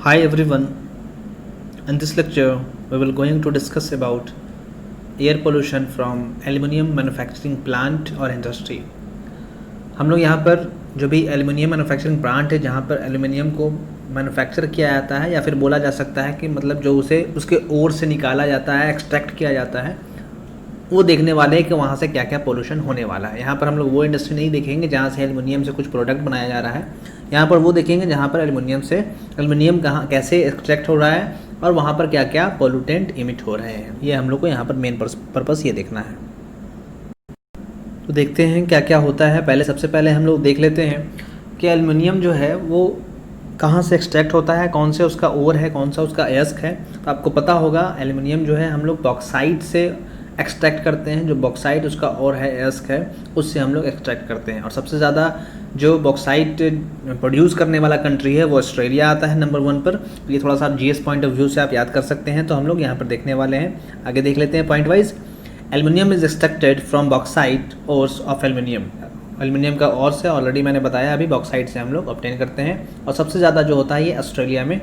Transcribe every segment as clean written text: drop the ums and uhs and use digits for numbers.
Hi everyone. In this lecture, we will going to discuss about air pollution from aluminium manufacturing plant और industry. हम लोग यहाँ पर जो भी एल्युमिनियम मैन्युफैक्चरिंग प्लांट है जहाँ पर एल्युमिनियम को मैन्युफैक्चर किया जाता है या फिर बोला जा सकता है कि मतलब जो उसे उसके ओर से निकाला जाता है, एक्सट्रैक्ट किया जाता है, वो देखने वाले हैं कि वहाँ से क्या क्या पोल्यूशन होने वाला है। यहाँ पर हम लोग वो इंडस्ट्री नहीं देखेंगे जहाँ से एल्युमिनियम से कुछ प्रोडक्ट बनाया जा रहा है। यहाँ पर वो देखेंगे जहाँ पर एल्युमिनियम कहाँ कैसे एक्सट्रैक्ट हो रहा है और वहाँ पर क्या क्या पोल्यूटेंट इमिट हो रहे हैं। ये हम लोग को यहाँ पर मेन पर्पस ये देखना है। तो देखते हैं क्या क्या होता है। सबसे पहले हम लोग देख लेते हैं कि एल्युमिनियम जो है वो कहाँ से एक्सट्रैक्ट होता है, कौन से उसका ओर है, कौन सा उसका एस्क है। तो आपको पता होगा एल्युमिनियम जो है हम लोग बॉक्साइट से एक्सट्रैक्ट करते हैं। जो बॉक्साइट उसका ओर है, एस्क है, उससे हम लोग एक्सट्रैक्ट करते हैं। और सबसे ज़्यादा जो बॉक्साइट प्रोड्यूस करने वाला कंट्री है वो ऑस्ट्रेलिया आता है नंबर 1 पर। तो ये थोड़ा सा आप जीएस पॉइंट ऑफ व्यू से आप याद कर सकते हैं। तो हम लोग यहाँ पर देखने वाले हैं, आगे देख लेते हैं point wise. Aluminium is extracted from bauxite ores of aluminium. Aluminium का ओर से ऑलरेडी मैंने बताया, अभी बॉक्साइट से हम लोग ऑब्टेन करते हैं। और सबसे ज़्यादा जो होता है ये ऑस्ट्रेलिया में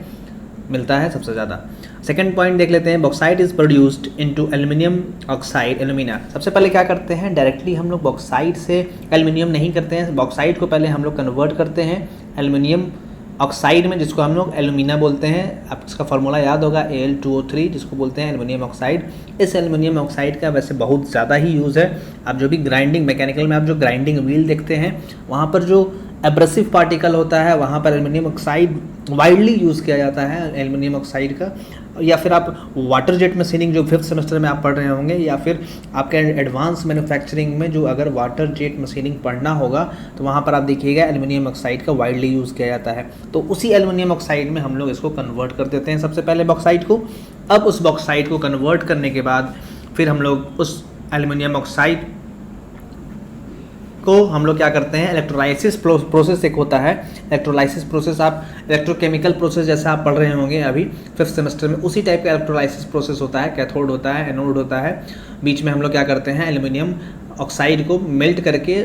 मिलता है सबसे ज़्यादा। सेकंड पॉइंट देख लेते हैं, bauxite is produced into aluminium oxide alumina. सबसे पहले क्या करते हैं, डायरेक्टली हम लोग बॉक्साइट से एल्युमिनियम नहीं करते हैं। बॉक्साइट को पहले हम लोग कन्वर्ट करते हैं एल्युमिनियम ऑक्साइड में, जिसको हम लोग एल्यूमिना बोलते हैं। आप इसका फार्मूला याद होगा Al2O3, जिसको बोलते हैं एल्युमिनियम ऑक्साइड। इस एल्युमिनियम ऑक्साइड का वैसे बहुत ज़्यादा ही यूज़ है। आप जो भी ग्राइंडिंग मैकेनिकल में आप जो ग्राइंडिंग व्हील देखते हैं वहाँ पर जो एब्रेसिव पार्टिकल होता है वहाँ पर एल्युमिनियम ऑक्साइड वाइडली यूज़ किया जाता है एल्युमिनियम ऑक्साइड का। या फिर आप वाटर जेट मशीनिंग जो 5th सेमेस्टर में आप पढ़ रहे होंगे, या फिर आपके एडवांस मैन्युफैक्चरिंग में जो अगर वाटर जेट मशीनिंग पढ़ना होगा तो वहाँ पर आप देखिएगा एल्युमिनियम ऑक्साइड का वाइडली यूज़ किया जाता है। तो उसी एल्युमिनियम ऑक्साइड में हम लोग इसको कन्वर्ट कर देते हैं सबसे पहले बॉक्साइट को। अब उस बॉक्साइट को कन्वर्ट करने के बाद फिर हम लोग उस एल्युमिनियम ऑक्साइड को हम लोग क्या करते हैं, इलेक्ट्रोलाइसिस प्रोसेस एक होता है। इलेक्ट्रोलाइसिस प्रोसेस आप इलेक्ट्रोकेमिकल प्रोसेस जैसा आप पढ़ रहे होंगे अभी 5th सेमेस्टर में, उसी टाइप का इलेक्ट्रोलाइसिस प्रोसेस होता है। कैथोड होता है, एनोड होता है। बीच में हम लोग क्या करते हैं, एल्युमिनियम ऑक्साइड को मेल्ट करके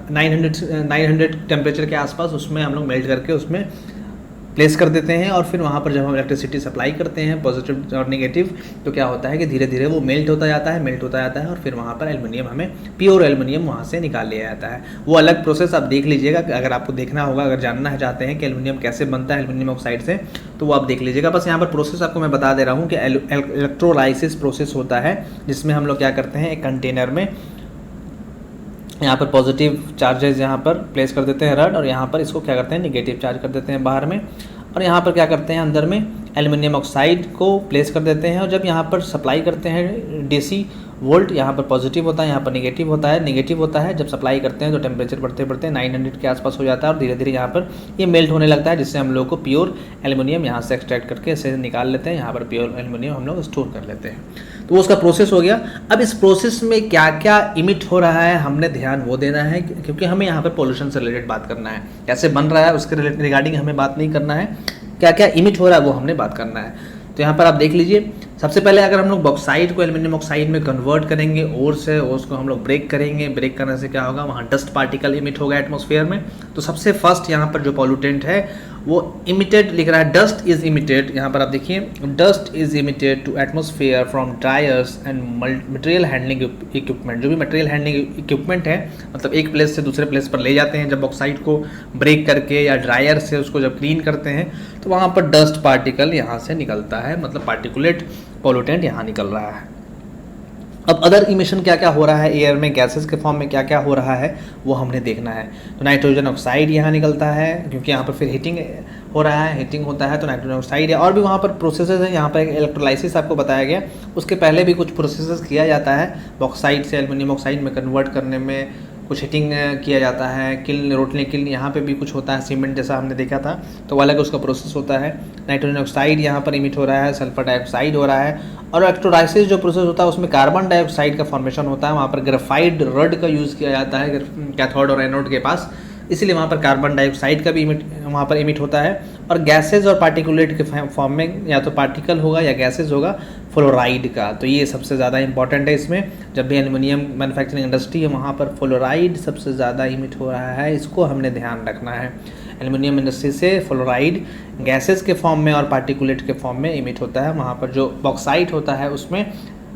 900 टेम्परेचर के आसपास उसमें हम लोग मेल्ट करके उसमें प्लेस कर देते हैं। और फिर वहाँ पर जब हम इलेक्ट्रिसिटी सप्लाई करते हैं पॉजिटिव और नेगेटिव, तो क्या होता है कि धीरे धीरे वो मेल्ट होता जाता है और फिर वहाँ पर एल्युमिनियम हमें प्योर एल्युमिनियम वहाँ से निकाल लिया जाता है। वो अलग प्रोसेस आप देख लीजिएगा, अगर आपको देखना होगा, अगर जानना चाहते हैं कि एल्युमिनियम कैसे बनता है एल्युमिनियम ऑक्साइड से, तो वो आप देख लीजिएगा। बस यहाँ पर प्रोसेस आपको मैं बता दे रहा हूँ कि इलेक्ट्रोलाइसिस प्रोसेस होता है, जिसमें हम लोग क्या करते हैं, एक कंटेनर में यहाँ पर पॉजिटिव चार्जेस यहाँ पर प्लेस कर देते हैं रड, और यहाँ पर इसको क्या करते हैं, निगेटिव चार्ज कर देते हैं बाहर में। और यहाँ पर क्या करते हैं, अंदर में एल्युमिनियम ऑक्साइड को प्लेस कर देते हैं। और जब यहाँ पर सप्लाई करते हैं DC वोल्ट, यहाँ पर पॉजिटिव होता है, यहाँ पर नेगेटिव होता है। जब सप्लाई करते हैं तो टेम्परेचर बढ़ते बढ़ते 900 के आसपास हो जाता है और धीरे धीरे यहाँ पर ये मेल्ट होने लगता है, जिससे हम लोग को प्योर एल्युमिनियम यहाँ से एक्सट्रैक्ट करके इसे निकाल लेते हैं। यहाँ पर प्योर एल्युमिनियम हम लोग स्टोर कर लेते हैं। तो वो उसका प्रोसेस हो गया। अब इस प्रोसेस में क्या क्या इमिट हो रहा है हमने ध्यान वो देना है, क्योंकि हमें यहाँ पर पोल्यूशन से रिलेटेड बात करना है। कैसे बन रहा है उसके रिगार्डिंग हमें बात नहीं करना है, क्या क्या इमिट हो रहा है वो हमने बात करना है। तो यहाँ पर आप देख लीजिए, सबसे पहले अगर हम लोग बॉक्साइड को एल्युमिनियम ऑक्साइड में कन्वर्ट करेंगे ओर से, ओर्स को हम लोग ब्रेक करेंगे। ब्रेक करने से क्या होगा, वहाँ डस्ट पार्टिकल इमिट होगा एटमॉस्फेयर में। तो सबसे फर्स्ट यहाँ पर जो पॉल्यूटेंट है वो इमिटेड लिख रहा है, डस्ट इज इमिटेड। यहाँ पर आप देखिए, dust is emitted to atmosphere from dryers and material handling equipment. जो भी मटेरियल हैंडलिंग इक्विपमेंट है, मतलब एक प्लेस से दूसरे प्लेस पर ले जाते हैं जब बॉक्साइड को ब्रेक करके, या ड्रायर से उसको जब क्लीन करते हैं, तो वहाँ पर डस्ट पार्टिकल यहाँ से निकलता है, मतलब पार्टिकुलेट पॉल्यूटेंट यहाँ निकल रहा है। अब अदर इमिशन क्या क्या हो रहा है एयर में, गैसेस के फॉर्म में क्या क्या हो रहा है वो हमने देखना है। तो नाइट्रोजन ऑक्साइड यहाँ निकलता है, क्योंकि यहाँ पर फिर हीटिंग हो रहा है, हीटिंग होता है तो नाइट्रोजन ऑक्साइड है। और भी वहाँ पर प्रोसेसेस हैं, यहाँ पर इलेक्ट्रोलाइसिस आपको बताया गया, उसके पहले भी कुछ प्रोसेसेस किया जाता है बॉक्साइड से एल्युमिनियम ऑक्साइड में कन्वर्ट करने में। कुछ हीटिंग किया जाता है, किल्न, रोटनी किल्न, यहाँ पे भी कुछ होता है, सीमेंट जैसा हमने देखा था, तो वो अलग उसका प्रोसेस होता है। नाइट्रोजन ऑक्साइड यहाँ पर इमिट हो रहा है, सल्फर डाइऑक्साइड हो रहा है। और इलेक्ट्रोलाइसिस जो प्रोसेस होता है उसमें कार्बन डाइऑक्साइड का फॉर्मेशन होता है। वहाँ पर ग्रेफाइट रड का यूज़ किया जाता है कैथोड और एनोड के पास, इसीलिए वहाँ पर कार्बन डाइऑक्साइड का भी वहाँ पर इमिट होता है। और गैसेज और पार्टिकुलेट के फॉर्म में या तो पार्टिकल होगा या गैसेज होगा फ्लोराइड का। तो ये सबसे ज़्यादा इंपॉर्टेंट है इसमें। जब भी एल्युमिनियम मैन्युफैक्चरिंग इंडस्ट्री है वहाँ पर फ्लोराइड सबसे ज़्यादा इमिट हो रहा है, इसको हमने ध्यान रखना है। एल्युमिनियम इंडस्ट्री से फ्लोराइड गैसेस के फॉर्म में और पार्टिकुलेट के फॉर्म में इमिट होता है। वहाँ पर जो बॉक्साइट होता है उसमें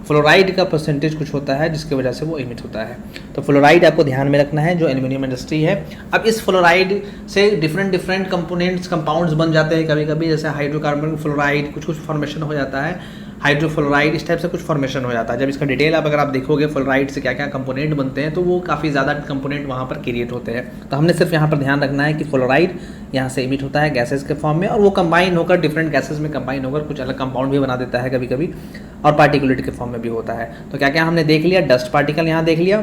फ्लोराइड का परसेंटेज कुछ होता है जिसकी वजह से वो इमिट होता है। तो फ्लोराइड आपको ध्यान में रखना है जो एल्युमिनियम इंडस्ट्री है। अब इस फ्लोराइड से डिफरेंट कंपोनेंट्स कंपाउंड्स बन जाते हैं कभी कभी, जैसे हाइड्रोकार्बन फ्लोराइड कुछ फॉर्मेशन हो जाता है, हाइड्रोफ्लोराइड इस टाइप से कुछ फॉर्मेशन हो जाता है। जब इसका डिटेल अगर आप देखोगे फ्लोराइड से क्या क्या कंपोनेंट बनते हैं तो वो काफ़ी ज़्यादा कंपोनेंट वहाँ पर क्रिएट होते हैं। तो हमने सिर्फ यहाँ पर ध्यान रखना है कि फ्लोराइड यहाँ से इमिट होता है गैसेस के फॉर्म में और वो कंबाइन होकर डिफरेंट गैसेस में कंबाइन होकर कुछ अलग कंपाउंड भी बना देता है कभी कभी, और पार्टिकुलेट के फॉर्म में भी होता है। तो क्या क्या हमने देख लिया, डस्ट पार्टिकल यहाँ देख लिया,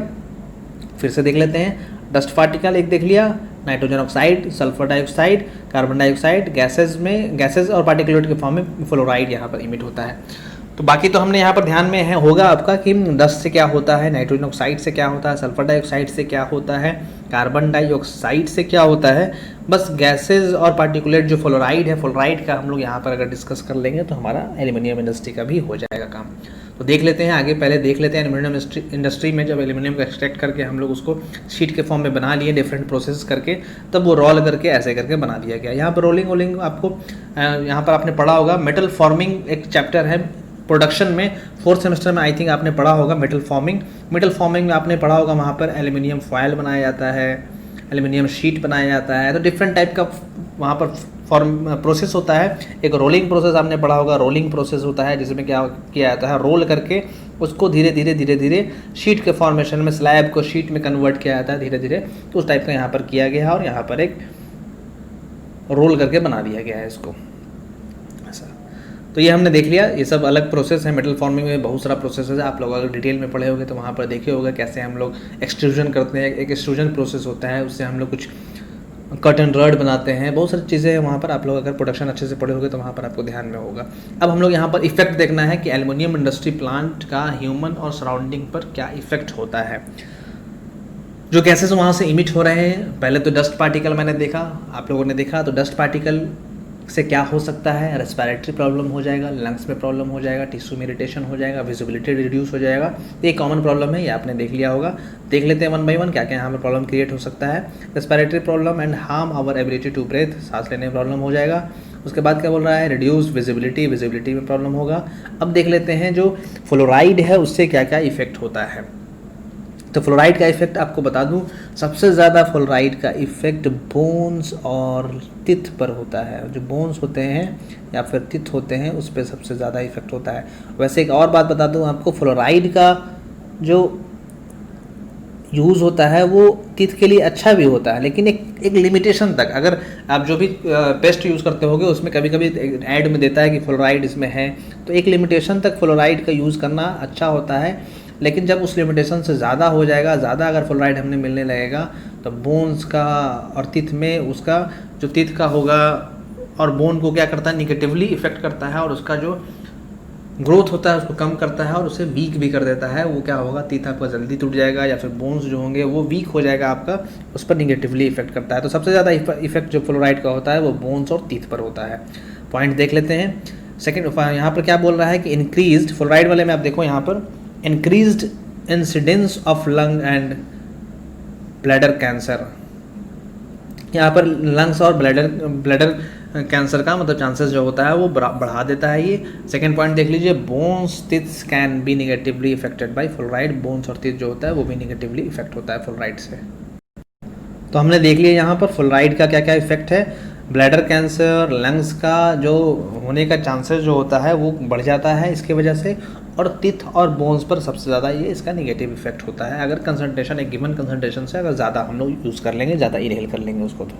फिर से देख लेते हैं। डस्ट पार्टिकल एक देख लिया, nitrogen oxide, sulphur dioxide, carbon dioxide, gases और पार्टिकुलेट के फॉर्म में फ्लोराइड यहाँ पर इमिट होता है। तो बाकी तो हमने यहाँ पर ध्यान में है होगा आपका कि डस्ट से क्या होता है, नाइट्रोजन ऑक्साइड से क्या होता है, सल्फर डाइऑक्साइड से क्या होता है, कार्बन डाइऑक्साइड से क्या होता है। बस गैसेज और पार्टिकुलेट जो फ्लोराइड है, फ्लोराइड का हम लोग यहाँ पर अगर डिस्कस कर लेंगे तो हमारा एल्युमिनियम इंडस्ट्री का भी हो जाएगा काम। तो देख लेते हैं आगे, पहले देख लेते हैं एल्युमिनियम इंडस्ट्री में जब एल्युमिनियम को एक्सट्रैक्ट करके हम लोग उसको शीट के फॉर्म में बना लिए डिफरेंट प्रोसेस करके, तब वो रोल करके ऐसे करके बना दिया गया। यहाँ पर रोलिंग आपको यहाँ पर आपने पढ़ा होगा, मेटल फॉर्मिंग एक चैप्टर है प्रोडक्शन में, 4th सेमेस्टर में आई थिंक आपने पढ़ा होगा मेटल फॉर्मिंग में आपने पढ़ा होगा। वहाँ पर एल्युमिनियम फॉयल बनाया जाता है, एल्युमिनियम शीट बनाया जाता है। तो डिफरेंट टाइप का वहाँ पर प्रोसेस होता है। एक रोलिंग प्रोसेस आपने पढ़ा होगा, रोलिंग प्रोसेस होता है जिसमें क्या किया जाता है, रोल करके उसको धीरे धीरे शीट के फॉर्मेशन में, स्लैब को शीट में कन्वर्ट किया जाता है धीरे धीरे। तो उस टाइप का यहाँ पर किया गया है और यहाँ पर एक रोल करके बना दिया गया है इसको ऐसा। तो ये हमने देख लिया, ये सब अलग प्रोसेस है। मेटल फॉर्मिंग में बहुत सारा प्रोसेस है, आप लोग अगर डिटेल में पढ़े होंगे तो वहाँ पर देखे होगा कैसे हम लोग एक्सट्रूजन करते हैं। एक एक्सट्रूजन प्रोसेस होता है, उससे हम लोग कुछ कट एंड रड बनाते हैं, बहुत सारी चीज़ें हैं वहाँ पर। आप लोग अगर प्रोडक्शन अच्छे से पढ़े होंगे तो वहाँ पर आपको ध्यान में होगा। अब हम लोग यहाँ पर इफेक्ट देखना है कि एल्युमिनियम इंडस्ट्री प्लांट का ह्यूमन और सराउंडिंग पर क्या इफेक्ट होता है। जो गैसेस वहाँ से इमिट हो रहे हैं, पहले तो डस्ट पार्टिकल मैंने देखा, आप लोगों ने देखा। तो डस्ट पार्टिकल से क्या हो सकता है, रेस्पिरेटरी प्रॉब्लम हो जाएगा, लंग्स में प्रॉब्लम हो जाएगा, टिश्यू में इरिटेशन हो जाएगा, विजिबिलिटी रिड्यूस हो जाएगा। ये कॉमन प्रॉब्लम है, ये आपने देख लिया होगा। देख लेते हैं वन बाई वन क्या क्या यहाँ पर प्रॉब्लम क्रिएट हो सकता है। Respiratory problem and harm our ability to breathe, सांस लेने में प्रॉब्लम हो जाएगा। उसके बाद क्या बोल रहा है, रिड्यूस विजिबिलिटी में प्रॉब्लम होगा। अब देख लेते हैं जो फ्लोराइड है उससे क्या क्या इफेक्ट होता है। तो फ्लोराइड का इफेक्ट आपको बता दूं, सबसे ज़्यादा फ्लोराइड का इफेक्ट बोन्स और टिथ पर होता है। जो बोन्स होते हैं या फिर टिथ होते हैं उस पर सबसे ज़्यादा इफेक्ट होता है। वैसे एक और बात बता दूं आपको, फ्लोराइड का जो यूज़ होता है वो टिथ के लिए अच्छा भी होता है, लेकिन एक लिमिटेशन तक। अगर आप जो भी पेस्ट यूज़ करते होगे उसमें कभी कभी ऐड में देता है कि फ्लोराइड इसमें है, तो एक लिमिटेशन तक फ्लोराइड का यूज़ करना अच्छा होता है। लेकिन जब उस लिमिटेशन से ज़्यादा हो जाएगा, ज़्यादा अगर फ्लोराइड हमने मिलने लगेगा तो बोन्स का और टिथ में उसका जो टिथ का होगा और बोन को क्या करता है, निगेटिवली इफेक्ट करता है और उसका जो ग्रोथ होता है उसको कम करता है और उसे वीक भी कर देता है। वो क्या होगा, टिथ आपका जल्दी टूट जाएगा या फिर बोन्स जो होंगे वो वीक हो जाएगा आपका, उस पर निगेटिवली इफेक्ट करता है। तो सबसे ज़्यादा इफेक्ट जो फ्लोराइड का होता है वो बोन्स और टिथ पर होता है। पॉइंट देख लेते हैं। सेकेंड यहाँ पर क्या बोल रहा है कि इंक्रीज्ड, फ्लोराइड वाले में आप देखो यहाँ पर increased incidence of lung and bladder cancer। यहाँ पर लंग्स और ब्लैडर कैंसर का मतलब चांसेस जो होता है वो बढ़ा देता है ये। सेकेंड पॉइंट देख लीजिए, bones teeths can be negatively affected by fluoride. Bones और टिथ जो होता है वो भी निगेटिवली इफेक्ट होता है फ्लोराइड से। तो हमने देख लिया यहाँ पर फ्लोराइड का क्या क्या इफेक्ट है। ब्लैडर कैंसर, लंग्स का जो होने का चांसेस जो होता है वो बढ़ जाता है इसके वजह से, और टिथ और बोन्स पर सबसे ज़्यादा ये इसका निगेटिव इफेक्ट होता है अगर कंसंट्रेशन, एक गिवन कंसंट्रेशन से अगर ज़्यादा हम लोग यूज़ कर लेंगे, ज़्यादा इनहेल कर लेंगे उसको। तो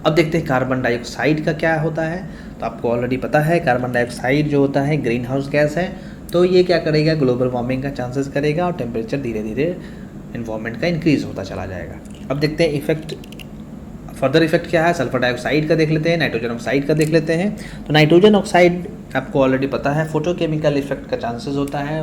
अब देखते हैं कार्बन डाइऑक्साइड का क्या होता है। तो आपको ऑलरेडी पता है कार्बन डाइऑक्साइड जो होता है ग्रीन हाउस गैस है। तो ये क्या करेगा, ग्लोबल वार्मिंग का चांसेस करेगा और टेम्परेचर धीरे धीरे इन्वायरमेंट का इंक्रीज़ होता चला जाएगा। अब देखते हैं इफेक्ट, फर्दर इफेक्ट क्या है। सल्फर डाइऑक्साइड का देख लेते हैं, नाइट्रोजन ऑक्साइड का देख लेते हैं। तो नाइट्रोजन ऑक्साइड आपको ऑलरेडी पता है फोटोकेमिकल इफेक्ट का चांसेस होता है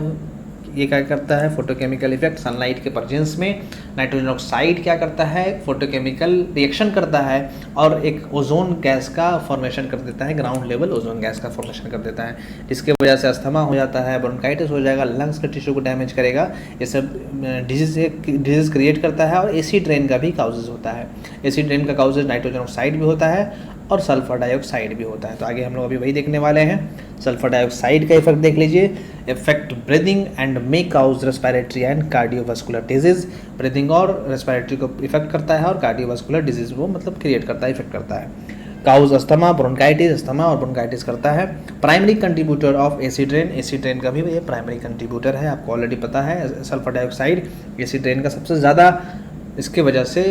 ये क्या करता है, फोटोकेमिकल इफेक्ट सनलाइट के प्रेजेंस में। नाइट्रोजन ऑक्साइड क्या करता है, फोटोकेमिकल रिएक्शन करता है और एक ओजोन गैस का फॉर्मेशन कर देता है, ग्राउंड लेवल ओजोन गैस का फॉर्मेशन कर देता है, जिसके वजह से अस्थमा हो जाता है, ब्रोंकाइटिस हो जाएगा, लंग्स के टिश्यू को डैमेज करेगा। ये सब डिजीज क्रिएट करता है और एसिड रेन का भी काउजेज होता है। एसिड रेन का काउजेज नाइट्रोजन ऑक्साइड भी होता है और सल्फर डाइऑक्साइड भी होता है। तो आगे हम लोग अभी वही देखने वाले हैं। सल्फर डाइऑक्साइड का इफेक्ट देख लीजिए, effect breathing and may cause respiratory and cardiovascular disease. Breathing और रेस्पिरेटरी को इफेक्ट करता है और कार्डियोवास्कुलर डिजीज वो मतलब क्रिएट करता है, इफेक्ट करता है। काउज अस्थमा, ब्रोंकाइटिस, अस्थमा और ब्रोंकाइटिस करता है। Primary contributor of acid rain, acid rain का भी ये प्राइमरी कंट्रीब्यूटर है, आपको ऑलरेडी पता है। सल्फर डाइऑक्साइड एसिड रेन का सबसे ज़्यादा इसके वजह से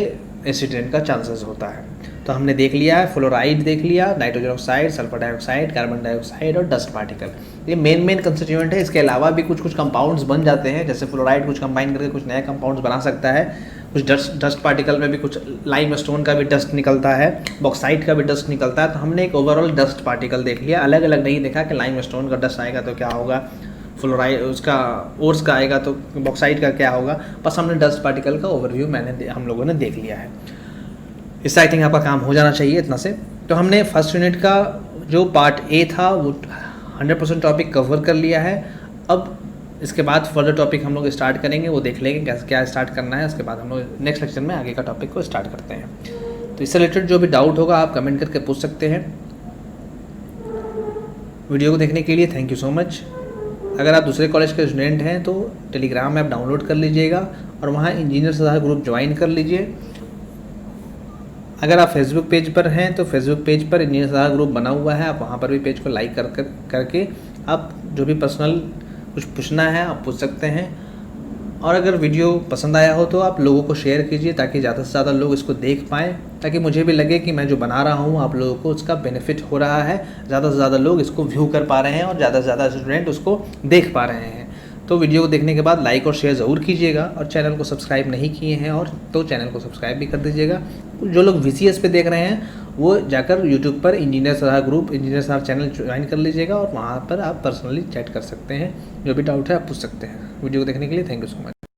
एसिड रेन का चांसेस होता है। तो हमने देख लिया है, फ्लोराइड देख लिया, nitrogen oxide, sulphur dioxide, carbon dioxide और डस्ट पार्टिकल, ये मेन कंस्टिट्यूएंट है। इसके अलावा भी कुछ कंपाउंड्स बन जाते हैं, जैसे फ्लोराइड कुछ कंबाइन करके कुछ नए कंपाउंड्स बना सकता है। कुछ डस्ट पार्टिकल में भी कुछ लाइम स्टोन का भी डस्ट निकलता है, बॉक्साइट का भी डस्ट निकलता है। तो हमने एक ओवरऑल डस्ट पार्टिकल देख लिया, अलग अलग नहीं देखा कि लाइम स्टोन का डस्ट आएगा तो क्या होगा, फ्लोराइड उसका ओर्स का आएगा तो बॉक्साइट का क्या होगा। बस हमने डस्ट पार्टिकल का ओवरव्यू हम लोगों ने देख लिया है। इससे आई थिंक आपका काम हो जाना चाहिए इतना से। तो हमने फर्स्ट यूनिट का जो पार्ट ए था वो 100% टॉपिक कवर कर लिया है। अब इसके बाद फर्दर टॉपिक हम लोग स्टार्ट करेंगे, वो देख लेंगे क्या स्टार्ट करना है। उसके बाद हम लोग नेक्स्ट लेक्चर में आगे का टॉपिक को स्टार्ट करते हैं। तो इससे रिलेटेड जो भी डाउट होगा आप कमेंट करके पूछ सकते हैं। वीडियो को देखने के लिए थैंक यू सो मच। अगर आप दूसरे कॉलेज के स्टूडेंट हैं तो टेलीग्राम ऐप डाउनलोड कर लीजिएगा और वहाँ इंजीनियर सलाह ग्रुप ज्वाइन कर लीजिए। अगर आप फेसबुक पेज पर हैं तो फेसबुक पेज पर इंजीनियर सलाह ग्रुप बना हुआ है, आप वहाँ पर भी पेज को लाइक करके आप जो भी पर्सनल कुछ पूछना है आप पूछ सकते हैं। और अगर वीडियो पसंद आया हो तो आप लोगों को शेयर कीजिए ताकि ज़्यादा से ज़्यादा लोग इसको देख पाएँ, ताकि मुझे भी लगे कि मैं जो बना रहा हूँ आप लोगों को उसका बेनिफिट हो रहा है, ज़्यादा से ज़्यादा लोग इसको व्यू कर पा रहे हैं और ज़्यादा से ज़्यादा स्टूडेंट उसको देख पा रहे हैं। तो वीडियो को देखने के बाद लाइक और शेयर ज़रूर कीजिएगा और चैनल को सब्सक्राइब नहीं किए हैं और तो चैनल को सब्सक्राइब भी कर दीजिएगा। जो लोग VCS पे देख रहे हैं वो जाकर यूट्यूब पर इंजीनियर सलाह ग्रुप, इंजीनियर सलाह चैनल ज्वाइन कर लीजिएगा और वहाँ पर आप पर्सनली चैट कर सकते हैं, जो भी डाउट है आप पूछ सकते हैं। वीडियो को देखने के लिए थैंक यू सो मच।